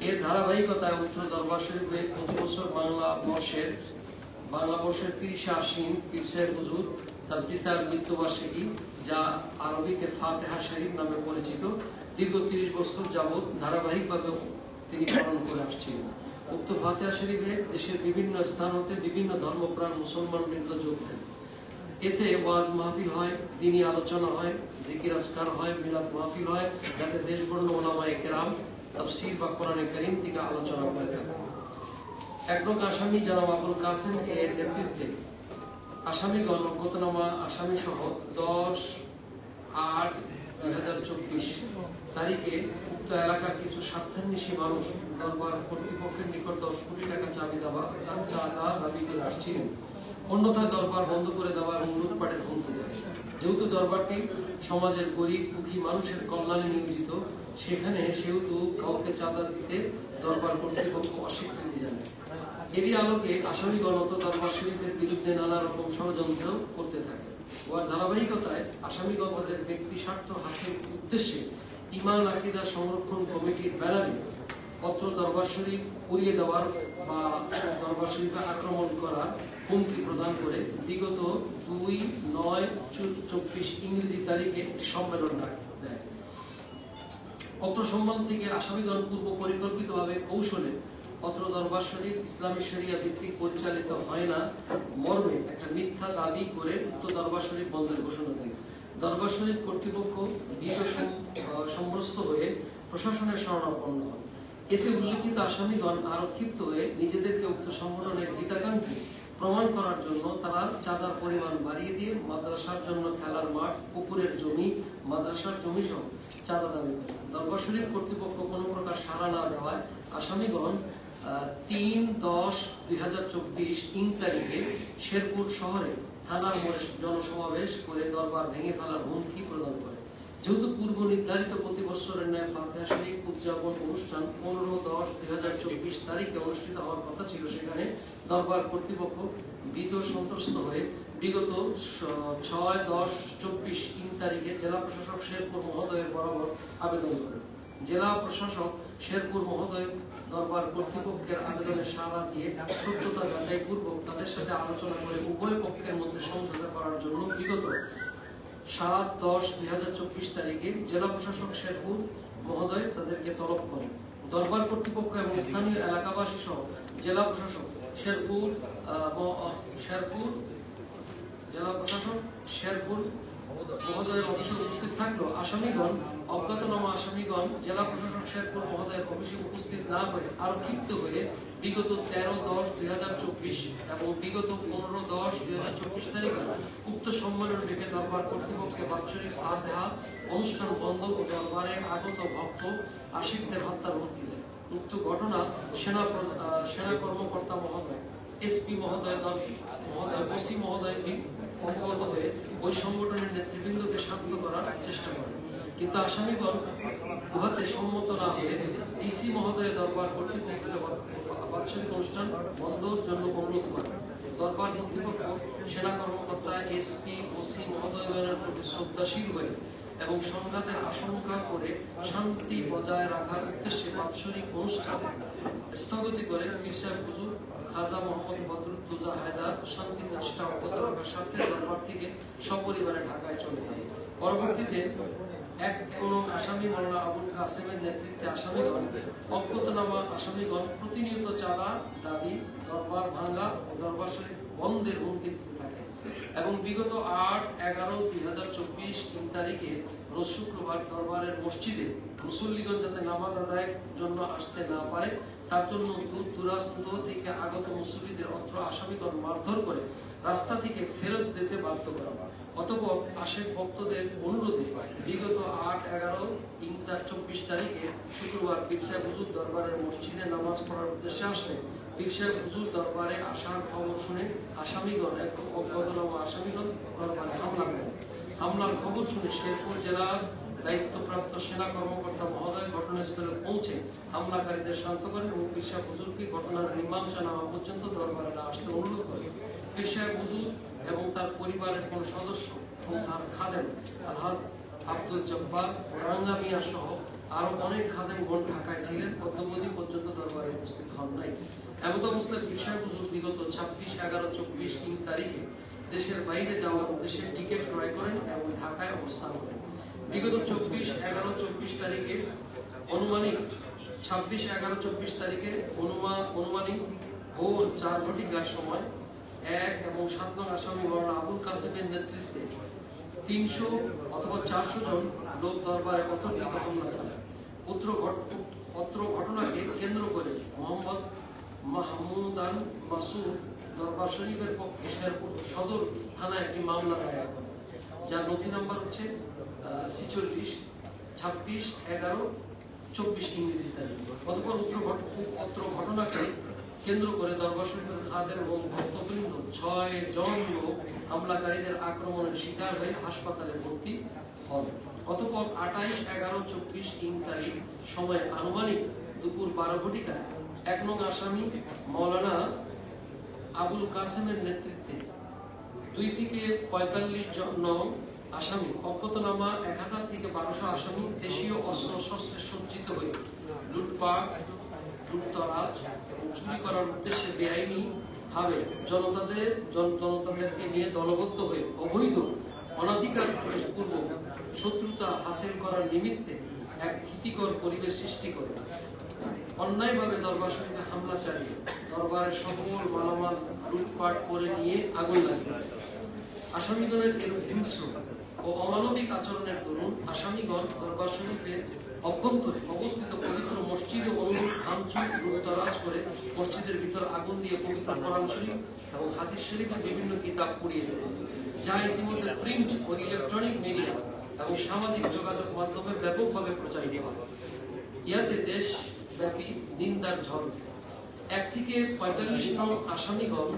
এর ধারাবাহিকতায় উত্তর দরবার শরীফে প্রতি বছর বাংলা বর্ষের 30 আশ্বিন পীর সাহেব হুজুর তার পিতার মৃত্যুবার্ষিকী, যা আরবিতে ফাতিহা শরীফ নামে পরিচিত, দীর্ঘ 30 বছর যাবৎ ধারাবাহিকভাবে তিনি পালন করে আসছেন। উক্ত ফাতিহা শরীফে দেশের বিভিন্ন স্থান হতে বিভিন্ন ধর্মপ্রাণ মুসলমানবৃন্দ যোগ দেন। এতে ওয়াজ মাহফিল হয়, দ্বীনি আলোচনা হয়, জিকির আজকার হয়, মিলাদ মাহফিল হয়, যাতে দেশবর্ণ ওলামায়ে কেরাম তাফসীর বা কোরআনে কারীম থেকে আলোচনা করে থাকেন। একরক আসামি জনাব আবুল কাসেম এর নেতৃত্বে আসামিগণ অজ্ঞাতনামা আসামি সহ 10/8/2024 তারিখে উক্ত এলাকার কিছু স্বার্থান্বেষী মানুষ দরবার কর্তৃপক্ষের নিকট 10 কোটি টাকা চাঁদা দাবি করে আসছিলেন। অন্যথায় দরবার বন্ধ করে দেওয়ার লুটপাটের হুমকি দেয়। যেহেতু দরবারটি সমাজের গরিব দুঃখী মানুষের কল্যাণে নিয়োজিত, সেহেতু কাউকে চাঁদা দিতে দরবার কর্তৃপক্ষ অস্বীকৃতি জানায়। এরই আলোকে আসামিগণ দরবার শরীফের বিরুদ্ধে নানা রকম ষড়যন্ত্র করতে থাকে। ওর ধারাবাহিকতায় আসামিগণ তাদের ব্যক্তি স্বার্থ হাসিল উদ্দেশ্যে ঈমান আকীদা সংরক্ষণ কমিটির ব্যানারে পত্র দরবার শরীফ পুড়িয়ে দেওয়ার বা দরবার শরীফে আক্রমণ করার হুমকি প্রদান করে বিগত 2/9/24 ইংরেজি তারিখে একটি সম্মেলন দেয়। পত্র সম্মেলন থেকে আসামিগণ পূর্ব পরিকল্পিতভাবে কৌশলে পত্র দরবার শরীফ ইসলামী শরিয়া ভিত্তিক পরিচালিত হয় না মর্মে একটা মিথ্যা দাবি করে উক্ত দরবার শরীফ বন্ধের ঘোষণা দেন। দরবার শরীফ কর্তৃপক্ষ ভীত সম্ভ্রস্ত হয়ে প্রশাসনের শরণাপন্ন হন। এতে উল্লেখিত আসামিগণ আরো ক্ষিপ্ত হয়ে নিজেদেরকে উক্ত সংগঠনের হিতাকাঙ্ক্ষী প্রমাণ করার জন্য তারা চাঁদার পরিমাণ বাড়িয়ে দিয়ে মাদ্রাসার জন্য খেলার মাঠ, পুকুরের জমি, মাদ্রাসার জমি সহ চাঁদা দাবি করে। দরবার শরীফ কর্তৃপক্ষ কোনো প্রকার সাড়া না দেওয়ায় আসামিগণ 3/10/2024 ইং তারিখে শেরপুর শহরে থানার জনসমাবেশ করে দরবার ভেঙে ফেলার হুমকি প্রদান করে। যেহেতু পূর্ব নির্ধারিত প্রতি বছরের ন্যায় ফাতিহা শরীফ উদযাপন অনুষ্ঠান 15/10/2024 তারিখে অনুষ্ঠিত হওয়ার কথা ছিল, সেখানে দরবার কর্তৃপক্ষ ভীত সন্ত্রস্ত হয়ে বিগত 6/10/24 ইং তারিখে জেলা প্রশাসক শেরপুর মহোদয়ের বরাবর আবেদন করে। জেলা প্রশাসক শেরপুর মহোদয় দরবার কর্তৃপক্ষের আবেদনে সাড়া দিয়ে সত্যতা যাচাই পূর্বক তাদের সাথে আলোচনা করে উভয় পক্ষের মধ্যে সমঝোতা করার জন্য বিগত 7/10/2024 তারিখে জেলা প্রশাসক শেরপুর মহোদয় তাদেরকে তলব করেন। দরবার কর্তৃপক্ষ এবং স্থানীয় এলাকাবাসী সহ জেলা প্রশাসক শেরপুর মহোদয়ের অফিসে উপস্থিত থাকলেও আসামিগণ অজ্ঞাতনামা আসামিগণ জেলা প্রশাসক শেরপুর মহোদয়ের অফিসে উপস্থিত না হয়ে আরো ক্ষিপ্ত হয়ে বিগত 13/10/2024 এবং বিগত 15/10/2024 তারিখে উক্ত সম্মেলন ডেকে দরবার কর্তৃপক্ষকে বাৎসরিক ফাতিহা অনুষ্ঠান বন্ধ ও দরবারে আগত ভক্ত আশিকদের হত্যার হুমকি দেয়। উক্ত ঘটনা সেনা কর্মকর্তা মহোদয়, এসপি মহোদয়, ওসি মহোদয় অবগত হয়ে ওই সংগঠনের নেতৃবৃন্দকে শান্ত করার চেষ্টা করেন, কিন্তু আসামিগণ উহাতে সম্মত না হয়ে ডিসি মহোদয় দরবার কর্তৃপক্ষকে বাৎসরিক অনুষ্ঠান বন্ধের জন্য অনুরোধ করেন। দরবার কর্তৃপক্ষ সেনা কর্মকর্তা, এসপি, ওসি মহোদয়গণের প্রতি শ্রদ্ধাশীল হয়ে এবং সংঘাতের আশঙ্কা করে শান্তি বজায় রাখার উদ্দেশ্যে বাৎসরিক অনুষ্ঠান স্থগিত করে পীর সাহেব হুজুর খাজা মোহাম্মদ বদরুদ্দোজা হায়দার শান্তি প্রতিষ্ঠা অব্যাহত রাখার স্বার্থে দরবার থেকে সপরিবারে ঢাকায় চলে যান। পরবর্তীতে কোন আসামি মাওলানা আবুল কাসেমের নেতৃত্বে আসামিগণ অজ্ঞাতনামা আসামিগণ প্রতিনিয়ত চাঁদা দাবি, দরবার ভাঙ্গা ও দরবার শরীফ বন্ধের হুমকি দিতে থাকে এবং বিগত 8/11/2024 তারিখে রোজ শুক্রবার দরবারের মসজিদে মুসল্লিগণ যাতে নামাজ আদায়ের জন্য আসতে না পারে তার জন্য দূর দূরান্ত থেকে আগত মুসল্লিদের অত্র আসামিগণ মারধর করে রাস্তা থেকে ফেরত দিতে বাধ্য করা। অতঃপর আশেক ভক্তদের অনুরোধে বিগত 8/11/2024 তারিখে শুক্রবার পীর সাহেব হুজুর দরবারের মসজিদে নামাজ পড়ার উদ্দেশ্যে আসলে পীর সাহেব হুজুর দরবারে আসার খবর শুনে আসামিগণ অজ্ঞাতনামা আসামিগণ দরবারে হামলা করেন। হামলার খবর শুনে শেরপুর জেলার দায়িত্বপ্রাপ্ত সেনা কর্মকর্তা মহোদয় ঘটনাস্থলে পৌঁছে হামলাকারীদের শান্ত করেন এবং পীর সাহেব হুজুরকে ঘটনার মীমাংসা নেওয়া পর্যন্ত দরবারে আসতে অনুরোধ করেন। পীর সাহেব হুজুর এবং তার পরিবারের কোন সদস্য এবং তার খাদেম আলহাজ আব্দুল জব্বার, রাঙ্গা মিয়া সহ আরো অনেক খাদেমগণ ঢাকায় এমত অবস্থায় বিষয় হুজুর বিগত 26/11/24 তারিখে দেশের বাইরে যাওয়ার উদ্দেশ্যে টিকিট ক্রয় করেন এবং ঢাকায় অবস্থান করেন। বিগত 24/11/24 তারিখে অনুমানিক 26/11/24 তারিখে অনুমানিক ভোর 4 ঘটিকার সময় 1 এবং 7 নং আসামি মাওলানা আবুল কাসেমের নেতৃত্বে 300 অথবা 400 জন লোক দরবারে অতর্কিত হামলা চালায়। পত্র ঘটনাকে কেন্দ্র করে মোহাম্মদ মাহমুদান মাসুদ দরবার শরীফের পক্ষে শেরপুর সদর থানায় একটি মামলা দায়ের করেন, যার নথি নাম্বার হচ্ছে 46 26/11/24 ইংরেজি তারিখ। অতঃপর পত্র ঘটনাকে কেন্দ্র করে দরবার শরীফের খাদেম এবং ভক্তবৃন্দ 6 জন লোক হামলাকারীদের আক্রমণের শিকার হয়ে হাসপাতালে ভর্তি হন। অতঃপর 28/11/24 তারিখ সময় আনুমানিক দুপুর 12 ঘটিকায় 1 নং আসামি মাওলানা আবুল কাসেমের নেতৃত্বে 2 থেকে 45 নং আসামি অজ্ঞাতনামা 1000 থেকে 1200 আসামি দেশীয় অস্ত্র শস্ত্রে সজ্জিত হয়ে লুটপাট, লুটতরাজ এবং চুরি করার উদ্দেশ্যে বেআইনি ভাবে জনতাদেরকে নিয়ে দলবদ্ধ হয়ে অবৈধ অনাধিকার পূর্বক শত্রুতা হাসিল করার নিমিত্তে এক ভীতিকর পরিবেশ সৃষ্টি করে অন্যায়ভাবে দরবার শরীফে হামলা চালিয়ে দরবারের সকল মালামাল লুটপাট করে নিয়ে আগুন লাগিয়ে আসামিগণের এরূপ হিংস্র ও অমানবিক আচরণের দরুন আসামিগণ দরবার শরীফের অভ্যন্তরে অবস্থিত পবিত্র মসজিদে অনুরূপ ভাঙচুর লুটতরাজ করে মসজিদের ভিতর আগুন দিয়ে পবিত্র কোরআন শরীফ এবং হাদিস শরীফের বিভিন্ন কিতাব পুড়িয়ে দেয়, যা ইতিমধ্যে প্রিন্ট ও ইলেকট্রনিক মিডিয়া এবং সামাজিক যোগাযোগ মাধ্যমে ব্যাপকভাবে প্রচারিত হয়। ইয়াতে দেশব্যাপী নিন্দার ঝড়। 1 থেকে 45 নং আসামিগণ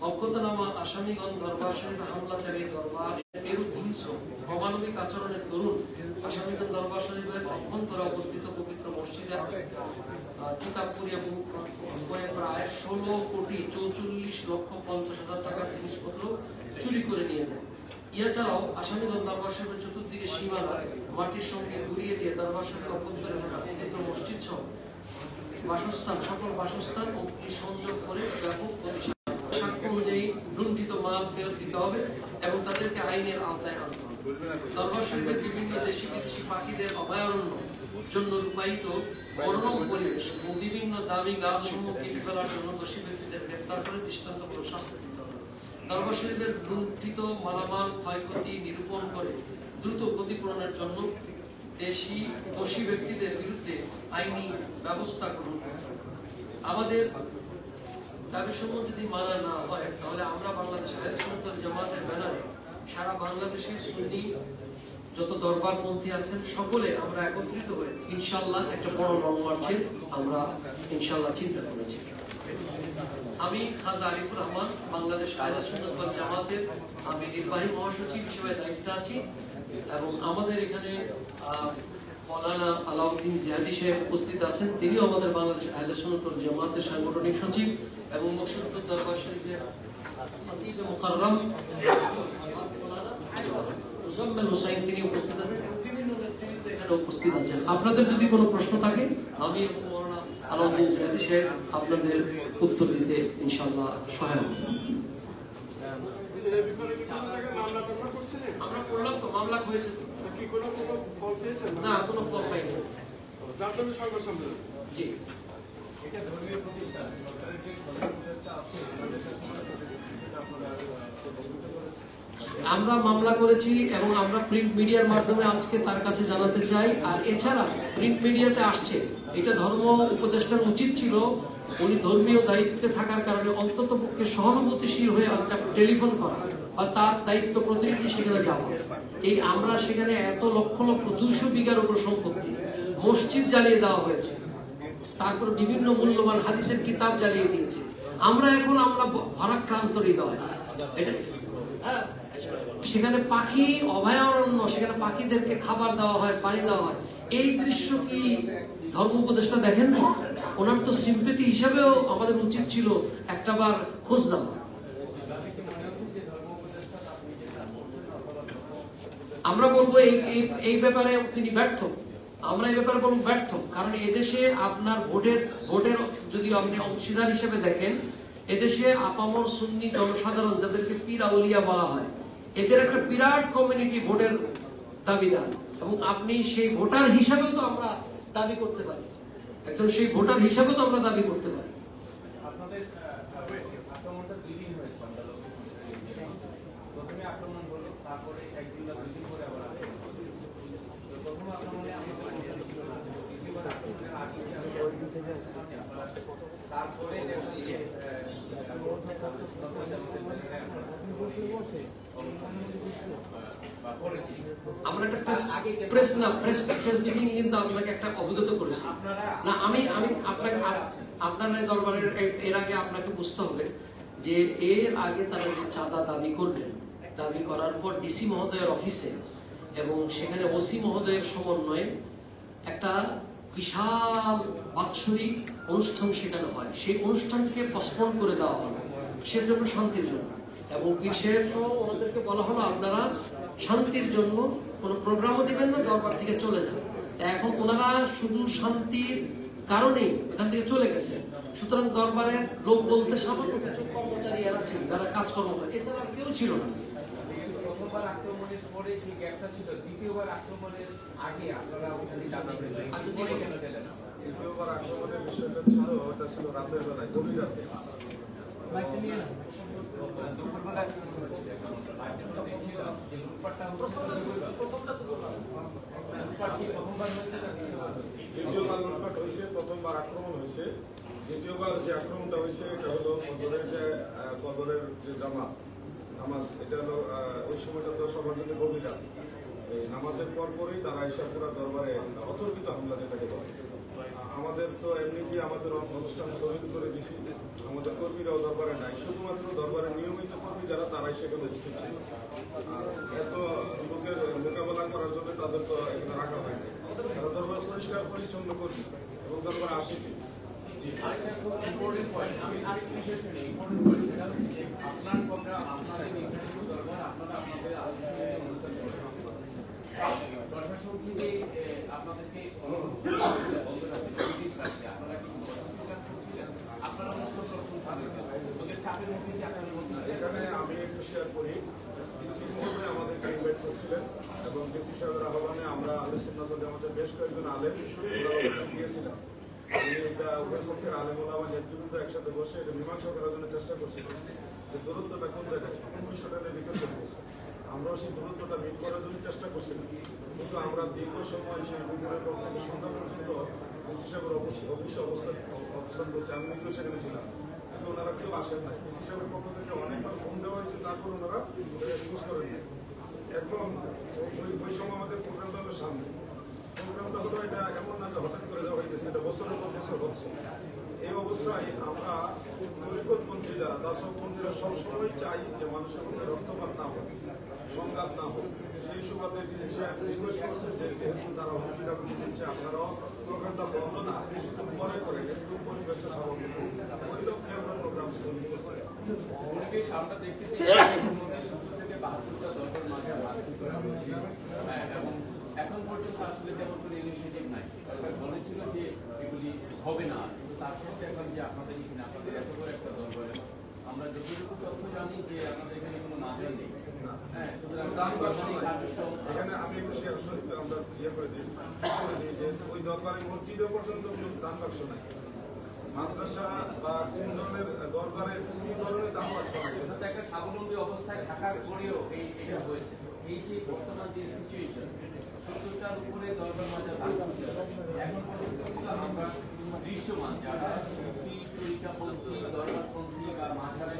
অজ্ঞাতনামা আসামিগণ দরবার শরীফে হামলা চালিয়ে দরবার এরূপ হিংস্র অমানবিক আচরণের দরুন আসামিগণ দরবার শরীফের অভ্যন্তরে অবস্থিত পবিত্র মসজিদে কিতাব পুড়িয়ে প্রায় 16,44,50,000 টাকার জিনিসপত্র চুরি করে নিয়ে যায়। এছাড়াও আসামিগণ দরবার শরীফের চতুর্দিকে সীমানা মাটির সঙ্গে ঘুরিয়ে দিয়ে দরবার শরীফের অভ্যন্তরে পবিত্র মসজিদ সহ বাসস্থান সকল বাসস্থান ও সংযোগ করে ব্যাপক প্রতিষ্ঠান সাক্ষ্য অনুযায়ী লুণ্ঠিত মাল ফেরত দিতে হবে এবং তাদেরকে আইনের আওতায় আনতে হবে। দরবার শরীফের বিভিন্ন দেশি বিদেশি পাখিদের অভয়ারণ্য জন্য রূপায়িত মনোরম পরিবেশ এবং বিভিন্ন দামি গাছসমূহ কেটে ফেলার জন্য দোষী ব্যক্তিদের গ্রেপ্তার করে দৃষ্টান্তমূলক শাস্তি দিতে হবে। দরবার শরীফের লুণ্ঠিত মালামাল ক্ষয়ক্ষতি নিরূপণ করে দ্রুত ক্ষতিপূরণের জন্য দোষী ব্যক্তিদের বিরুদ্ধে আইনি ব্যবস্থা গ্রহণ করতে হবে। আমাদের দাবিসমূহ যদি মানা না হয় তাহলে আমরা বাংলাদেশ আহলে সুন্নাত ওয়াল জামাতের ব্যানারে সারা বাংলাদেশের সুন্নি যত দরবারপন্থী আছেন সকলে আমরা একত্রিত হয়ে ইনশাআল্লাহ একটা বড় লং মার্চের আমরা ইনশাআল্লাহ চিন্তা করেছি। আমি খাজা আরিফুর রহমান বাংলাদেশ আহলে সুন্নাত ওয়াল জামাতের আমি নির্বাহী মহাসচিব হিসেবে দায়িত্বে আছি এবং আমাদের এখানে মাওলানা আলাউদ্দিন জিহাদি সাহেব উপস্থিত আছেন, তিনিও আমাদের বাংলাদেশ আহলে সুন্নাত ওয়াল জামাতের সাংগঠনিক সচিব এবং মকসুদপুর দরবার শরীফের খতিব মুকাররম মুজাম্মেল হোসেন তিনি উপস্থিত আছেন এবং বিভিন্ন নেতৃবৃন্দ এখানে উপস্থিত আছেন। আপনাদের যদি কোনো প্রশ্ন থাকে আমি এবং মাওলানা আলাউদ্দিন জিহাদি সাহেব আপনাদের উত্তর দিতে ইনশাআল্লাহ সহায়ক হব। আমরা করলাম তো, মামলা হয়েছে তো না, কোনো ফল পাইনি। জি আমরা মামলা করেছি এবং আমরা প্রিন্ট মিডিয়ার মাধ্যমে আজকে তার কাছে জানাতে চাই। আর এছাড়া প্রিন্ট মিডিয়াতে আসছে, এটা ধর্ম উপদেষ্টার উচিত ছিল উনি ধর্মীয় দায়িত্বে থাকার কারণে অন্তত পক্ষে সহানুভূতিশীল হয়ে একটা টেলিফোন করা বা তার দায়িত্ব প্রতিনিধি সেখানে যাওয়া। এই আমরা সেখানে এত লক্ষ লক্ষ 200 বিঘার উপর সম্পত্তি, মসজিদ জ্বালিয়ে দেওয়া হয়েছে, তারপর বিভিন্ন মূল্যবান হাদিসের কিতাব জ্বালিয়ে দিয়েছে। আমরা ভারাক্রান্ত হৃদয়, এটা সেখানে পাখি অভয়ারণ্য, সেখানে পাখিদেরকে খাবার দেওয়া হয়, পানি দেওয়া হয়। এই দৃশ্য কি ধর্ম উপদেষ্টা দেখেন না? ওনার তো সিম্পেথি হিসাবেও আমাদের উচিত ছিল একটাবার খোঁজ দেওয়া। আমরা বলবো এই ব্যাপারে তিনি ব্যর্থ। আমরা এই ব্যাপারে বলব ব্যর্থ, কারণ এদেশে আপনার ভোটের যদি আপনি অংশীদার হিসেবে দেখেন, এদেশে আপামর সুন্নি জনসাধারণ যাদেরকে পীর আউলিয়া বলা হয়, এদের একটা বিরাট কমিউনিটি ভোটের দাবিদার, এবং আপনি সেই ভোটার হিসাবেও তো আমরা দাবি করতে পারি, একজন সেই ভোটার হিসাবেও তো আমরা দাবি করতে পারি। আপনাদের আক্রমণটা 2 দিন হয়েছে, প্রথমে আক্রমণ হলো, তারপরে একদিন বা 2 দিন পরে আবার আক্রমণ হলো। তো প্রথম আক্রমণে আমাদের ছিল না, দ্বিতীয়বার আক্রমণের আগে তারপরে আমরা একটা প্রেস মিটিং কিন্তু আপনাকে একটা অবগত করেছি না। আমি আপনাকে আপনার দরবারের এর আগে আপনাকে বুঝতে হবে যে এর আগে তারা যে চাঁদা দাবি করলেন, দাবি করার পর ডিসি মহোদয়ের অফিসে এবং সেখানে ওসি মহোদয়ের সমন্বয়ে একটা বিশাল বাৎসরিক অনুষ্ঠান সেখানে হয়। সেই অনুষ্ঠানকে পোস্টপোন করে দেওয়া হলো সেজন্য, শান্তির জন্য, এবং বিশেষ ওনাদেরকে বলা হলো আপনারা শান্তির জন্য কোনো প্রোগ্রামও দিবেন না, দরবার থেকে চলে যান। এখন ওনারা শুধু শান্তির কারণেই এখান থেকে চলে গেছে। সুতরাং দরবারের লোক বলতে সামান্য কিছু কর্মচারী এরা ছিল যারা কাজকর্ম করে, এছাড়া কেউ ছিল না। প্রথমবার আক্রমণের পরে যে গ্যাপটা ছিল, দ্বিতীয়বার আক্রমণের আগে আপনারা ওখানে দাবি করলেন, আচ্ছা কেন গেলেন না? দ্বিতীয়বার আক্রমণের বিষয়টা ছিল, ওটা ছিল রাতের বেলায়, গভীর রাতে। দুপুরবেলা দ্বিতীয়বার লুটপাট হয়েছে, প্রথমবার আক্রমণ হয়েছে। দ্বিতীয়বার যে আক্রমণটা হয়েছে এটা হলো কদরের যে জামাত নামাজ, এটা হলো ওই সময়টা তো সবার জন্য গভীর রাত। এই নামাজের পরপরই তারা এসে পুরো দরবারে অতর্কিত হামলা যেটাকে বলে। আমাদের তো এমনিতেই আমাদের অনুষ্ঠান স্থগিত করে দিছি, আমাদের কর্মীরাও দরবারে নাই, শুধুমাত্র দরবারের নিয়মিত কর্মী যারা তারাই সেখানে উপস্থিত ছিল। আর এত লোকের মোকাবেলা করার জন্য তাদের তো এখানে রাখা হয় না, তারা দরবার পরিষ্কার পরিচ্ছন্ন কর্মী এবং দরবারে আসে কি এখানে আমি একটু শেয়ার করি। ডিসি মহোদয় আমাদেরকে ইনভাইট করছিলেন এবং ডিসি সাহেবের আহ্বানে আমরা আমাদের বেশ কয়েকজন আলেম গিয়েছিলাম। এটা উভয় পক্ষের আলেম ওলামা নেতৃবৃন্দ একসাথে বসে এটা মীমাংসা করার জন্য চেষ্টা করছিলেন যে দূরত্বটা কোন জায়গায়, 1900 টাকার ভিতর চলে গেছে। আমরাও সেই দূরত্বটা মিট করার জন্য চেষ্টা করছিলাম, কিন্তু আমরা দীর্ঘ সময় সেই দুপুরের পর থেকে সন্ধ্যা পর্যন্ত ডিসি সাহেবের অফিসে অবস্থান করছে। আমি নিজেও সেখানে ছিলাম, কিন্তু ওনারা কেউ আসেন নাই। ডিসি সাহেবের পক্ষ থেকে অনেকবার ফোন দেওয়া হয়েছে, তারপর ওনারা রেসপন্স করেন নাই। এখন ওই সময় আমাদের প্রোগ্রামটা হলো সামনে, প্রোগ্রামটা হলো এটা এমন না যে হঠাৎ করে দেওয়া হয়ে গেছে, এটা বছরের পর বছর হচ্ছে। এই অবস্থায় আমরা তরিকতপন্থী যারা দাসপন্থীরা সবসময় চাই যে মানুষের মধ্যে রক্তপাত না হোক, সংঘাত না হোক। সেই সুবাদে ডিসি সাহেব রিকোয়েস্ট করছে যে যেহেতু তারা হুমকি দিচ্ছে আপনারাও প্রোগ্রামটা বন্ধ না, কিছুদিন পরে করে একটু পরিবেশটা স্বাভাবিক ওই লক্ষ্যে আমরা প্রোগ্রাম শুরু করছি। আমরা দেখতেছি থেকে 72টা দরবার মাঝে করা হয়েছে এবং এখন পর্যন্ত আসলে তেমন কোনো ইনিশিয়েটিভ নাই। সরকার বলেছিল যে এগুলি হবে না, কিন্তু তারপর এখন যে আপনাদের এখানে আপনাদের এত বড় একটা দরবারে আমরা যতটুকু তথ্য জানি যে আপনাদের এখানে কোনো মাঝারি নেই। হ্যাঁ, এখানে আমি একটু শেয়ার আমরা ইয়ে করে দিই যে ওই দরবারের মসজিদে পর্যন্ত কোনো দান বাক্স নাই। মাদ্রাসা বা কোন ধরনের দরবারে কোন ধরনের দান বাক্স নাই, সেটা একটা স্বাবলম্বী অবস্থায় থাকার পরেও এটা হয়েছে। এই যে বর্তমান যে সিচুয়েশন, 70টার উপরে দরবার মাঝে এখন পর্যন্ত কিন্তু আমরা দৃশ্যমান যারা সুফি তরিকাপন্থী দরবারপন্থী বা মাঝারে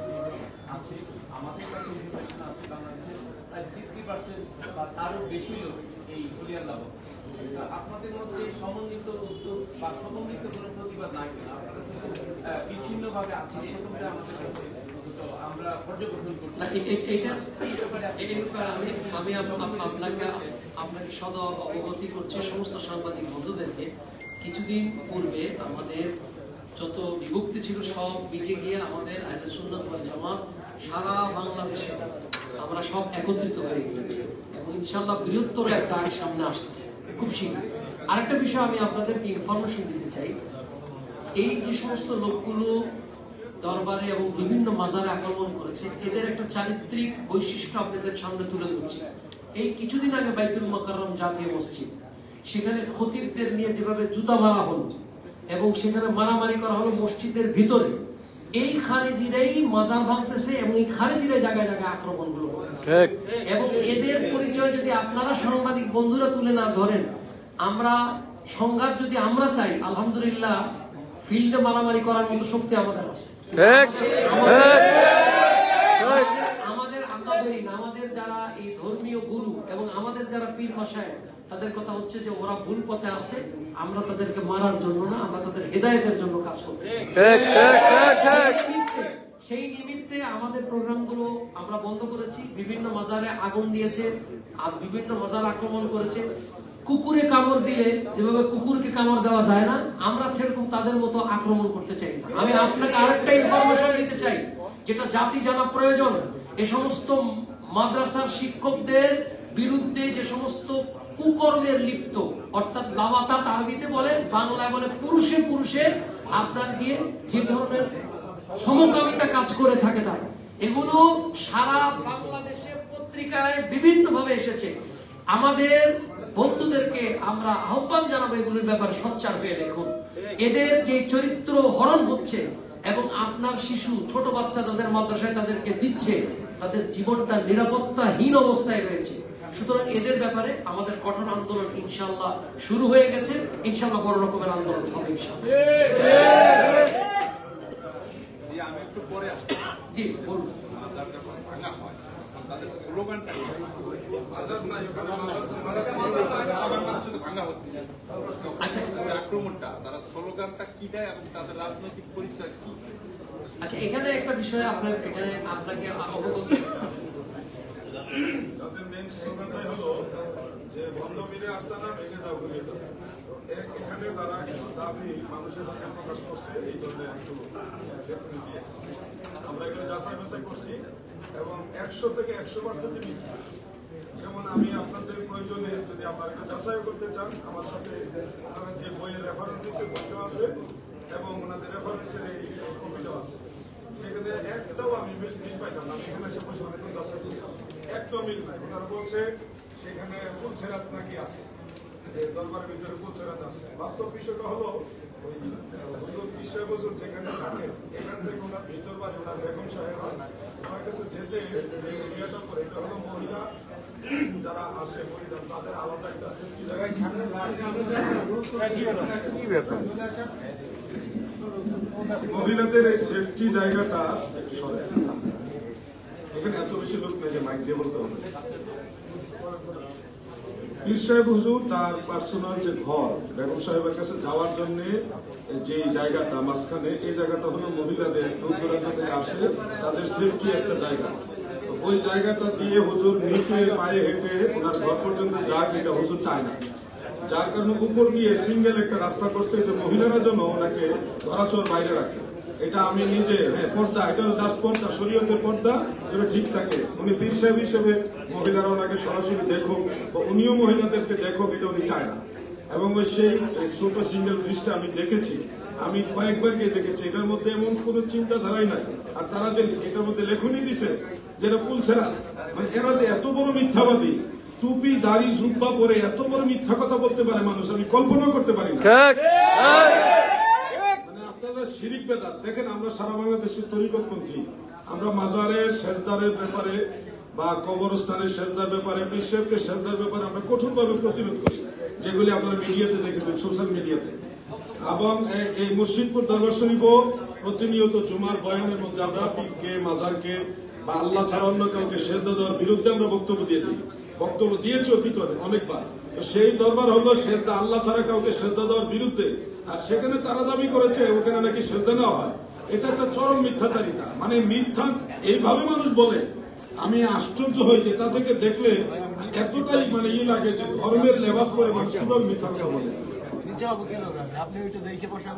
আছে, আমাদের কাছে ইনফরমেশন আছে বাংলাদেশের প্রায় 60% বা তারও বেশি লোক এই হলিয়াল্লাহ। আপনাদের মধ্যে সমন্বিত উদ্যোগ বা সমন্বিত কোনো প্রতিবাদ নাই কিনা, আপনারা বিচ্ছিন্ন ভাবে আছে এরকমটা আমাদের কাছে আমরা পর্যবেক্ষণ করছি। আমি আপনাকে সদ অবগতি করছি সমস্ত সাংবাদিক বন্ধুদেরকে। কিছুদিন পূর্বে আমাদের যত বিভক্তি ছিল সব মিটে গিয়ে আমাদের আহলে সুন্নাত ওয়াল জামাত সারা বাংলাদেশে আমরা সব একত্রিত হয়ে গিয়েছি এবং ইনশাআল্লাহ বৃহত্তর একটা সামনে আসতেছে খুব শীঘ্রই। আরেকটা বিষয় আমি আপনাদেরকে ইনফরমেশন দিতে চাই, এই যে সমস্ত লোকগুলো দরবারে এবং বিভিন্ন মাজারে আক্রমণ করেছে, এদের একটা চারিত্রিক বৈশিষ্ট্য আপনাদের সামনে তুলে ধরছি। এই কিছুদিন আগে বাইতুল মোকাররম জাতীয় মসজিদ, সেখানে খতিবদের নিয়ে যেভাবে জুতা মারা হলো এবং সেখানে মারামারি করা হলো মসজিদের ভিতরে, এই খারেজিরাই মাজার ভাঙতেছে এবং এই খারেজিরাই জায়গায় জায়গায় আক্রমণ গুলো করতেছে। এবং এদের পরিচয় যদি আপনারা সাংবাদিক বন্ধুরা তুলে না ধরেন, আমরা সংঘাত যদি আমরা চাই, আলহামদুলিল্লাহ ফিল্ডে মারামারি করার মতো শক্তি আমাদের আছে। আমাদের আকাবেরিন, আমাদের যারা এই ধর্মীয় গুরু এবং আমাদের যারা পীর মাশায়েখ, তাদের কথা হচ্ছে যে ওরা ভুল পথে আছে, আমরা তাদেরকে মারার জন্য না, আমরা তাদের হেদায়েতের জন্য কাজ করতে চাই। সেই নিমিত্তে আমাদের প্রোগ্রামগুলো আমরা বন্ধ করেছি। বিভিন্ন মাজারে আগুন দিয়েছে আর বিভিন্ন মাজার আক্রমণ করেছে। কুকুরে কামড় দিলে যেভাবে কুকুরকে কামড় দেওয়া যায় না, আমরা সেরকম তাদের মতো আক্রমণ করতে চাই না। আমি আপনাকে আরেকটা ইনফরমেশন দিতে চাই, যেটা জাতি জানা প্রয়োজন। এ সমস্ত মাদ্রাসার শিক্ষকদের বিরুদ্ধে যে সমস্ত কুকর্মের লিপ্ত, অর্থাৎ লাওয়াতাত আরবিতে বলে, বাংলায় বলে পুরুষে পুরুষে আপনার গিয়ে যে ধরনের সমকামিতা কাজ করে থাকে, তারা এগুলো সারা বাংলাদেশের পত্রিকায় বিভিন্ন ভাবে এসেছে। আমাদের বন্ধুদেরকে আমরা আহ্বান জানাবো এগুলোর ব্যাপারে সোচ্চার হয়ে দেখুন। এদের যে চরিত্র হরণ হচ্ছে এবং আপনার শিশু ছোট বাচ্চা তাদের মাদ্রাসায় তাদেরকে দিচ্ছে, তাদের জীবনটা নিরাপত্তাহীন অবস্থায় রয়েছে। সুতরাং এদের ব্যাপারে আমাদের কঠোর আন্দোলন ইনশাআল্লাহ শুরু হয়ে গেছে। ইনশাআল্লাহ বড় রকমের আন্দোলন হবে ইনশাআল্লাহ। আমি একটু পরে আসছি। জি বলুন। তাদের স্লোগানটা ভাঙা হচ্ছে, আচ্ছা আক্রমণটা তারা স্লোগানটা কি দেয় এবং তাদের রাজনৈতিক পরিচয় কি? আচ্ছা, এখানে একটা বিষয় আপনাকে অবগত, তাদের মেইন স্লোগানটাই হলো যে বন্ধ মিলে আস্তানা ভেঙে দাও ঘুরিয়ে দাও। এখানে তারা কিছু দাবি মানুষের হাতে প্রকাশ করছে, এই জন্য একটু দেখুন দিয়ে আমরা এগুলো যাচাই বাছাই করছি এবং 100 থেকে 100% মিথ্যা। যেমন আমি আপনাদের প্রয়োজনে যদি আপনারা এটা যাচাই করতে চান, আমার সাথে ওনারা যে বইয়ের রেফারেন্স দিচ্ছে বইটাও আছে এবং ওনাদের রেফারেন্সের এই কপিটাও আছে। সেখানে একটাও আমি মিল পাইলাম না। আমি এখানে এসে বসে অনেক যাচাই করছি, একটাও মিল নাই। ওনারা বলছে সেখানে পুলছেরাত নাকি আছে, যে দরবারের ভিতরে পুলছেরাত আছে। বাস্তব বিষয়টা হলো ওই হুজুর বিষয় হুজুর যেখানে থাকে, এখান থেকে ওনার ভিতর বাড়ি ওনার বেগম সাহেব আমার কাছে যেতে যে এরিয়াটা করে, এটা হলো মহিলা যারা আসে মহিলা, তাদের আলাদা একটা সেফটি জায়গায় মহিলাদের এই সেফটি জায়গাটা এখানে এত বেশি লোক নেই যে মাইক দিয়ে বলতে হবে। পীর সাহেব হুজুর তার পার্সোনাল যে ঘর বেগম সাহেবের কাছে যাওয়ার জন্য যে জায়গাটা মাঝখানে, এই জায়গাটা হলো মহিলাদের দূর দূরান্ত থেকে আসে তাদের সেফটি একটা জায়গা। ওই জায়গাটা দিয়ে হুজুর নিচে পায়ে হেঁটে ওনার ঘর পর্যন্ত যাক, এটা হুজুর চায় না। যার কারণে উপর দিয়ে সিঙ্গেল একটা রাস্তা করছে যে মহিলারা যেন ওনাকে ধরাছোঁয়ার বাইরে রাখে। এটা আমি নিজে পর্দা, এটা জাস্ট পর্দা, শরীয়তের পর্দা যেটা ঠিক থাকে। উনি পীর সাহেব হিসেবে মহিলারা ওনাকে সরাসরি দেখুক বা উনিও মহিলাদেরকে দেখুক, এটা উনি চায় না। এবং ওই সেই ছোট সিঙ্গেল ব্রিজটা আমি দেখেছি, আমি কয়েকবার গিয়ে দেখেছি, এটার মধ্যে এমন কোন চিন্তাধারাই নাই। আর তারা যে এটার মধ্যে লেখনই দিছে যেটা পুলছেরা, মানে এরা যে এত বড় মিথ্যাবাদী, টুপি দাড়ি জুব্বা পরে এত বড় মিথ্যা কথা বলতে পারে মানুষ, আমি কল্পনা করতে পারি না। মানে আপনারা শিরিক বেদাত দেখেন, আমরা সারা বাংলাদেশের তরিকতপন্থী, আমরা মাজারের সেজদারের ব্যাপারে বা কবরস্থানের সেজদার ব্যাপারে, পীর সাহেবকে সেজদার ব্যাপারে আমরা কঠোরভাবে প্রতিরোধ করি, যেগুলি আপনারা মিডিয়াতে দেখেছেন, সোশ্যাল মিডিয়াতে। এবং এই মুর্শিদপুর দরবার শরীফও প্রতিনিয়ত জুমার বয়ানের মধ্যে আমরা পীরকে, মাজারকে বা আল্লাহ ছাড়া অন্য কাউকে সেজদা দেওয়ার বিরুদ্ধে আমরা বক্তব্য দিয়ে দিই, বক্তব্য দিয়েছি অতীতে অনেকবার। তো সেই দরবার হলো সেজদা আল্লাহ ছাড়া কাউকে সেজদা দেওয়ার বিরুদ্ধে, আর সেখানে তারা দাবি করেছে ওখানে নাকি সেজদা নেওয়া হয়। এটা একটা চরম মিথ্যাচারিতা, মানে মিথ্যা এইভাবে মানুষ বলে, আমি আশ্চর্য হই যে তাদেরকে দেখলে এতটাই মানে লাগে যে ধর্মের লেবাস পরে মানুষ কিভাবে মিথ্যা কথা বলে। আপনি ওইটা দেখে বসা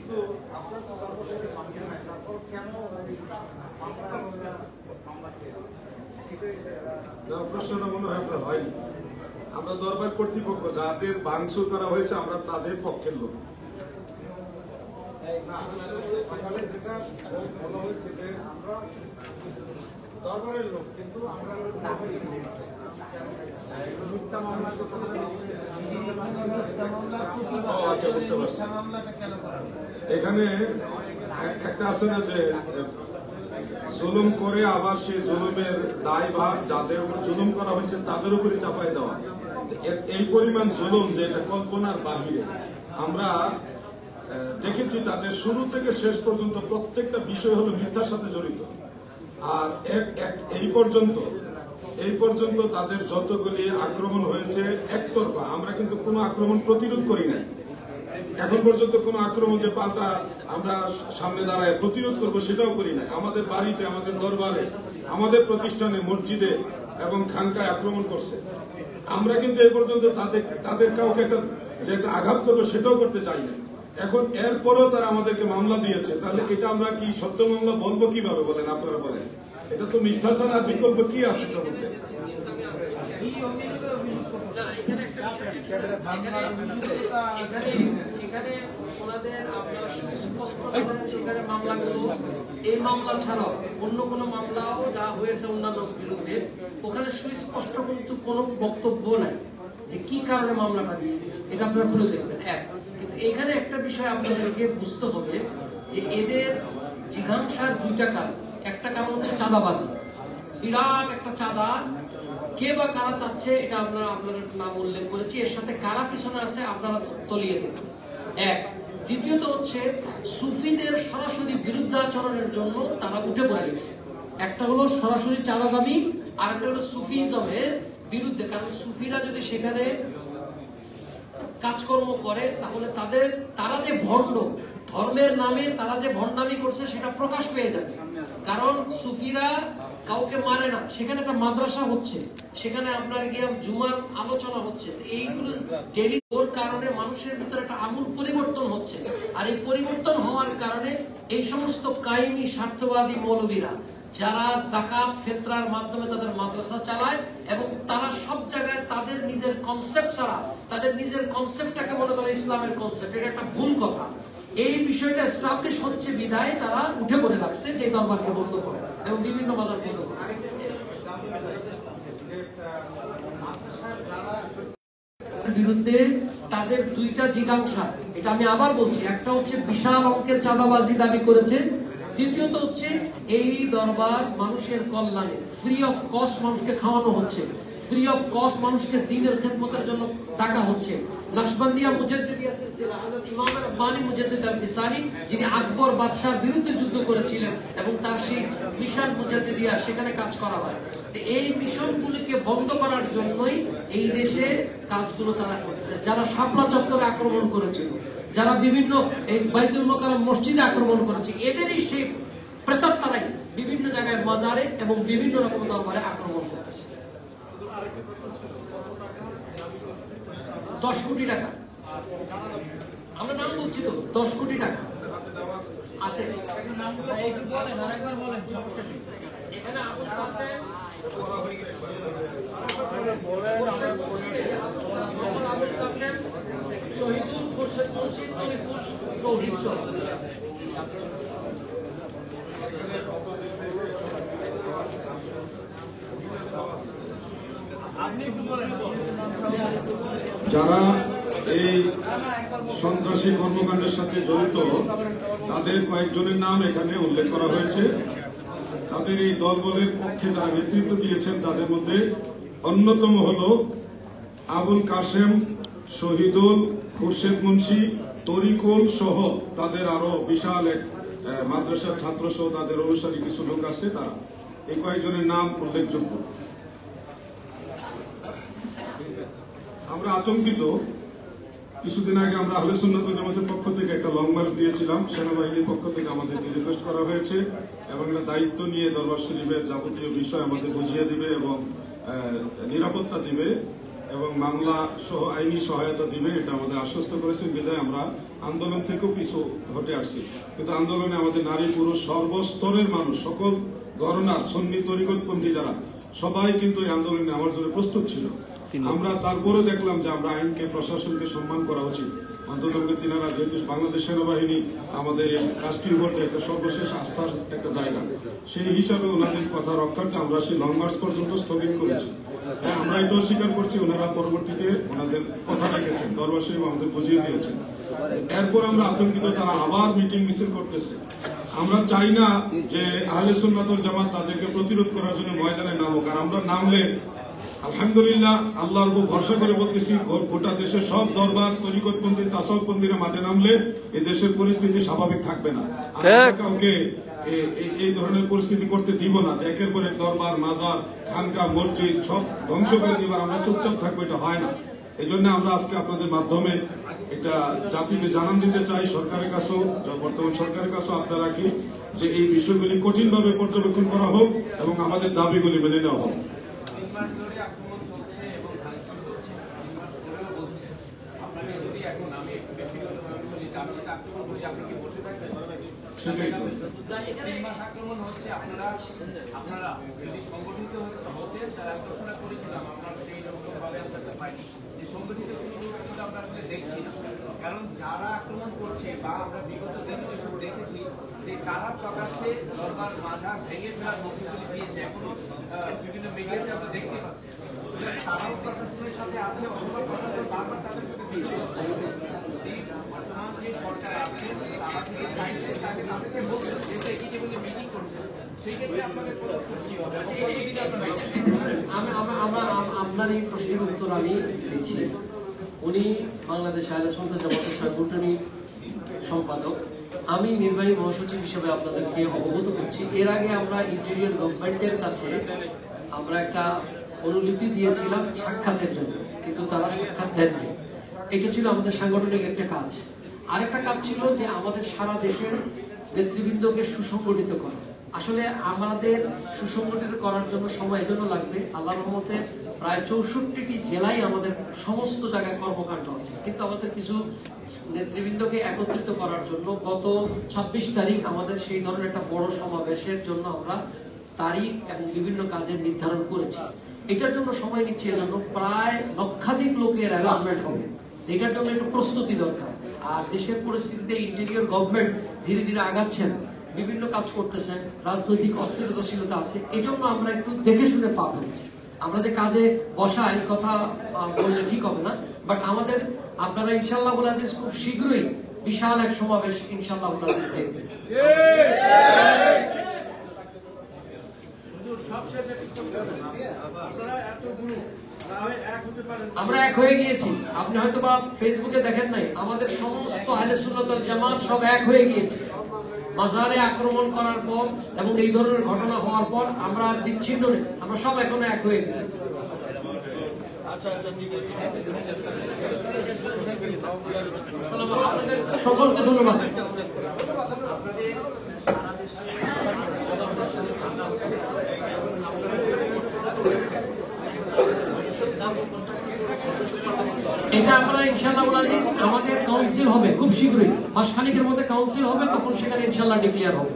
কিন্তু আপনার তো তারপর থেকে মামলা নাই, তারপর কেন প্রশ্নটা মনে হয় আপনার হয়নি। আমরা দরবার কর্তৃপক্ষ যাদের ভাঙচুর করা হয়েছে আমরা তাদের পক্ষের লোক। যেটা বলা হয়েছে যে আমরা দরবারের লোক, কিন্তু আমরা মিথ্যা মামলা এখানে একটা আছে না যে জুলুম করে আবার সেই জুলুমের দায়ভার যাদের উপর জুলুম করা হয়েছে তাদের উপরে চাপাই দেওয়া, এই পরিমাণ জুলুম যে এটা কল্পনার বাহিরে। আমরা দেখেছি তাদের শুরু থেকে শেষ পর্যন্ত প্রত্যেকটা বিষয় হলো মিথ্যার সাথে জড়িত। আর এই পর্যন্ত তাদের যতগুলি আক্রমণ হয়েছে একতরফা, আমরা কিন্তু কোনো আক্রমণ প্রতিরোধ করি নাই। এখন পর্যন্ত কোনো আক্রমণ যে পাল্টা আমরা সামনে দাঁড়ায় প্রতিরোধ করবো সেটাও করি নাই। আমাদের বাড়িতে, আমাদের দরবারে, আমাদের প্রতিষ্ঠানে, মসজিদে এবং খানকায় আক্রমণ করছে। আমরা কিন্তু এই পর্যন্ত তাদের কাউকে একটা আঘাত করবো সেটাও করতে চাই না। এখন এরপরেও তারা আমাদেরকে মামলা দিয়েছে, তাহলে এটা আমরা কি সত্য মামলা বলবো কিভাবে বলেন? আপনারা বলেন, এটা তো মিথ্যা ছাড়া আর বিকল্প কি আছে এটার মধ্যে? এখানে ওনাদের আপনারা সুস্পষ্ট সেখানে মামলাগুলো, এই মামলা ছাড়াও অন্য কোনো মামলাও যা হয়েছে অন্যান্য বিরুদ্ধে, ওখানে সুস্পষ্ট কিন্তু কোনো বক্তব্য নাই যে কি কারণে মামলাটা দিচ্ছে। এটা আপনারা খুলে দেখবেন। কিন্তু এখানে একটা বিষয় আপনাদেরকে বুঝতে হবে যে এদের জিঘাংসার দুইটা কারণ। একটা কারণ হচ্ছে চাঁদাবাজি, বিরাট একটা চাঁদা, কে বা কারা চাচ্ছে এটা আপনাদের নাম উল্লেখ করেছি, এর সাথে কারা পিছনে আছে আপনারা তলিয়ে দেবেন। দ্বিতীয়ত হচ্ছে সুফিদের সরাসরি বিরুদ্ধাচরণের জন্য তারা উঠে পড়ে গেছে। একটা হলো সরাসরি চাঁদা দাবি, আর একটা হলো সুফিজমের বিরুদ্ধে। কারণ সুফিরা যদি সেখানে কাজকর্ম করে তাহলে তারা যে ভণ্ড, ধর্মের নামে তারা যে ভণ্ডামি করছে সেটা প্রকাশ পেয়ে যাবে। কারণ সুফিরা কাউকে মারে না, সেখানে একটা মাদ্রাসা হচ্ছে, সেখানে আপনার গিয়ে জুমার আলোচনা হচ্ছে, এইগুলো ডেলি ওর কারণে মানুষের ভিতরে একটা আমূল পরিবর্তন হচ্ছে। আর এই পরিবর্তন হওয়ার কারণে এই সমস্ত কায়েমি স্বার্থবাদী মৌলবীরা যারা যাকাত ফিতরার মাধ্যমে তাদের মাদ্রাসা চালায় এবং তারা সব জায়গায় তাদের নিজের কনসেপ্ট ছাড়া তাদের নিজের কনসেপ্টটাকে মনে করে ইসলামের কনসেপ্ট, এটা একটা ভুল কথা। এই বিষয়টা এস্টাবলিশ হচ্ছে বিধায় তারা উঠে পড়ে লাগছে যে দরবারকে বন্ধ করে এবং বিভিন্ন বাজার বন্ধ করে। বিরুদ্ধে তাদের দুইটা জিজ্ঞাসা, এটা আমি আবার বলছি, একটা হচ্ছে বিশাল অঙ্কের চাঁদাবাজি দাবি করেছে, দ্বিতীয়ত হচ্ছে এই দরবার মানুষের কল্যাণে ফ্রি অফ কস্ট মানুষকে খাওয়ানো হচ্ছে, ফ্রি অফ কস্ট মানুষকে দ্বীনের খেদমতের জন্য টাকা হচ্ছে। নাশবন্দিয়া মুজাদ্দিদিয়া সিলসিলা হযরত ইমাম রাব্বানী মুজাদ্দিদ আল-বিসারি, যিনি আকবর বাদশার বিরুদ্ধে যুদ্ধ করেছিলেন এবং তার সেই মিশন মুজাদ্দিদিয়া সেখানে কাজ করা হয়। এই মিশনগুলিকে বন্ধ করার জন্যই এই দেশে কাজগুলো তারা করছে। যারা শাপলা চত্বরে আক্রমণ করেছিল, যারা বিভিন্ন এই বাইতুল মোকাররম মসজিদে আক্রমণ করেছে, এদেরই সেই প্রেতাত্মারাই বিভিন্ন জায়গায় মাজারে এবং বিভিন্ন রকম দরবারে আক্রমণ করতেছে। 10 কোটি টাকা, আমরা নাম বলছি তো, 10 কোটি টাকা আছে। এখানে আবুল কাসেম, শহীদুল খোরশেদ মুন্সি, তরিকুল তৌহিদ চৌধুরী। যারা এই সন্ত্রাসী কর্মকাণ্ডের সাথে জড়িত তাদের কয়েকজনের নাম এখানে উল্লেখ করা হয়েছে। তাদের এই দলবলের পক্ষে যারা নেতৃত্ব দিয়েছেন তাদের মধ্যে অন্যতম হল আবুল কাসেম, শহীদুল, খুরশেদ মুন্সি, তরিকুল সহ তাদের আরো বিশাল এক মাদ্রাসার ছাত্র সহ তাদের অনুসারী কিছু লোক আছে, তারা এই কয়েকজনের নাম উল্লেখযোগ্য। আমরা আতঙ্কিত। কিছুদিন আগে আমরা আহলে সুন্নাত ওয়াল জামাতের পক্ষ থেকে একটা লং মার্চ দিয়েছিলাম, সেনাবাহিনীর পক্ষ থেকে আমাদেরকে রিকোয়েস্ট করা হয়েছে এবং এটা দায়িত্ব নিয়ে দরবার শরীফের যাবতীয় বিষয় আমাদের বুঝিয়ে দিবে এবং নিরাপত্তা দিবে এবং মামলা সহ আইনি সহায়তা দিবে, এটা আমাদের আশ্বস্ত করেছেন। বিধায় আমরা আন্দোলন থেকেও পিছু হটে আসছি, কিন্তু আন্দোলনে আমাদের নারী পুরুষ সর্বস্তরের মানুষ, সকল ঘরানার সুন্নি তরিকতপন্থী যারা সবাই কিন্তু এই আন্দোলনে নেওয়ার জন্য প্রস্তুত ছিল। আমরা তারপরে দেখলাম যে আমরা আইনকে, প্রশাসনকে সম্মান করা উচিত। অন্তত তিনারা যেহেতু বাংলাদেশ সেনাবাহিনী আমাদের রাষ্ট্রীয় ভোটে একটা সর্বশেষ আস্থার একটা জায়গা, সেই হিসাবে ওনাদের কথা রক্ষার্থে আমরা সেই লং মার্চ পর্যন্ত স্থগিত করেছি। আমরা এটাও স্বীকার করছি ওনারা পরবর্তীতে ওনাদের কথা রেখেছেন, দরবার শরীফ আমাদের বুঝিয়ে দিয়েছেন। এরপর আমরা আতঙ্কিত, তারা আবার মিটিং মিছিল করতেছে। আমরা চাই না যে আহলে সুন্নাত ওয়াল জামাত তাদেরকে প্রতিরোধ করার জন্য ময়দানে নামুক, আর আমরা নামলে আলহামদুলিল্লাহ আল্লাহর উপর ভরসা করে বলতেছি গোটা দেশের সব দরবার তরিকতপন্থী তাসাউফপন্থীরা মাঠে নামলে এই দেশের পরিস্থিতি স্বাভাবিক থাকবে না। কাউকে এই ধরনের পরিস্থিতি করতে দিব না যে একের পর এক দরবার, মাজার, খানকা, মসজিদ সব ধ্বংস করে দিবার আমরা চুপচাপ থাকবো, এটা হয় না। এই জন্য আমরা আজকে আপনাদের মাধ্যমে এটা জাতিকে জানান দিতে চাই, সরকারের কাছেও, বর্তমান সরকারের কাছেও আবদার রাখি যে এই বিষয়গুলি কঠিনভাবে পর্যবেক্ষণ করা হোক এবং আমাদের দাবিগুলি মেনে নেওয়া হোক। আক্রমণ হচ্ছে, আপনারা যদি সংগঠিত হতে ঘোষণা করেছিলাম, আমরা সেই রকম ভাবে আসতে পাইনি যে সংগঠিত কিন্তু আমরা দেখছি না। কারণ যারা আক্রমণ করছে বা আমরা বিগত দিনে এসব দেখেছি যে তারা প্রকাশ্যে দরবার মাজার ভেঙে ফেলার মধ্যগুলি দিয়েছে, এখনো বিভিন্ন মিডিয়াতে আমরা দেখতে পাচ্ছি। তারাও প্রশাসনের সাথে আছে, অথবা প্রশাসন বারবার তাদের সাথে বর্তমান যে সরকার আছে তারা থেকে চাইছে তাদেরকে বলছে যে এই যে মিটিং করছে, সেই ক্ষেত্রে আপনাদের পদক্ষেপ কি হবে? আপনার এই প্রশ্নের উত্তর আমি দিচ্ছি। উনি বাংলাদেশ আহলে সুন্নাত জামাতের সাংগঠনিক সম্পাদক, আমি নির্বাহী মহাসচিব হিসেবে আপনাদেরকে অবগত করছি। এর আগে আমরা ইন্টেরিয়র গভর্নমেন্টের কাছে আমরা একটা অনুলিপি দিয়েছিলাম সাক্ষাতের জন্য, কিন্তু তারা সাক্ষাৎ দেননি। এটা ছিল আমাদের সাংগঠনিক একটা কাজ। আরেকটা কাজ ছিল যে আমাদের সারা দেশের নেতৃবৃন্দকে সুসংগঠিত করা। আসলে আমাদের সুসংগঠিত করার জন্য সময় এজন্য লাগবে, আল্লাহর রহমতে প্রায় 64টি জেলায় আমাদের সমস্ত জায়গায় কর্মকাণ্ড আছে, কিন্তু আমাদের কিছু নেতৃবৃন্দকে একত্রিত করার জন্য গত 26 তারিখ আমাদের সেই ধরনের একটা বড় সমাবেশের জন্য আমরা তারিখ এবং বিভিন্ন কাজের নির্ধারণ করেছি। এটার জন্য সময় নিচ্ছে, এজন্য প্রায় লক্ষাধিক লোকের অ্যারেঞ্জমেন্ট হবে। এটার জন্য একটু প্রস্তুতি দরকার। আর দেশের পরিস্থিতিতে ইন্টেরিয়র গভর্নমেন্ট ধীরে ধীরে আগাচ্ছেন, বিভিন্ন কাজ করতেছেন, রাজনৈতিক অস্থিরতাশীলতা আছে, এই জন্য আমরা একটু দেখে শুনে পা ফেলছি। আমরা যে কাজে বসাই কথা বললে ঠিক হবে না, বাট আমাদের আপনারা ইনশাআল্লাহ আজিজ খুব শীঘ্রই বিশাল এক সমাবেশ ইনশাআল্লাহ আজিজ দেখবেন। আমরা এক হয়ে গিয়েছি, আপনি হয়তো বা ফেসবুকে দেখেন নাই, আমাদের সমস্ত আহলে সুন্নাত ওয়াল জামাত সব এক হয়ে গিয়েছে। মাজারে আক্রমণ করার পর এবং এই ধরনের ঘটনা হওয়ার পর আমরা বিচ্ছিন্ন নেই, আমরা সব এখন এক হয়ে গেছি। সকলকে ধন্যবাদ। এটা আমরা ইনশাআল্লাহ আমাদের কাউন্সিল হবে খুব শীঘ্রই, মাসখানেকের মধ্যে কাউন্সিল হবে, তখন সেখানে ইনশাআল্লাহ ডিক্লেয়ার হবে।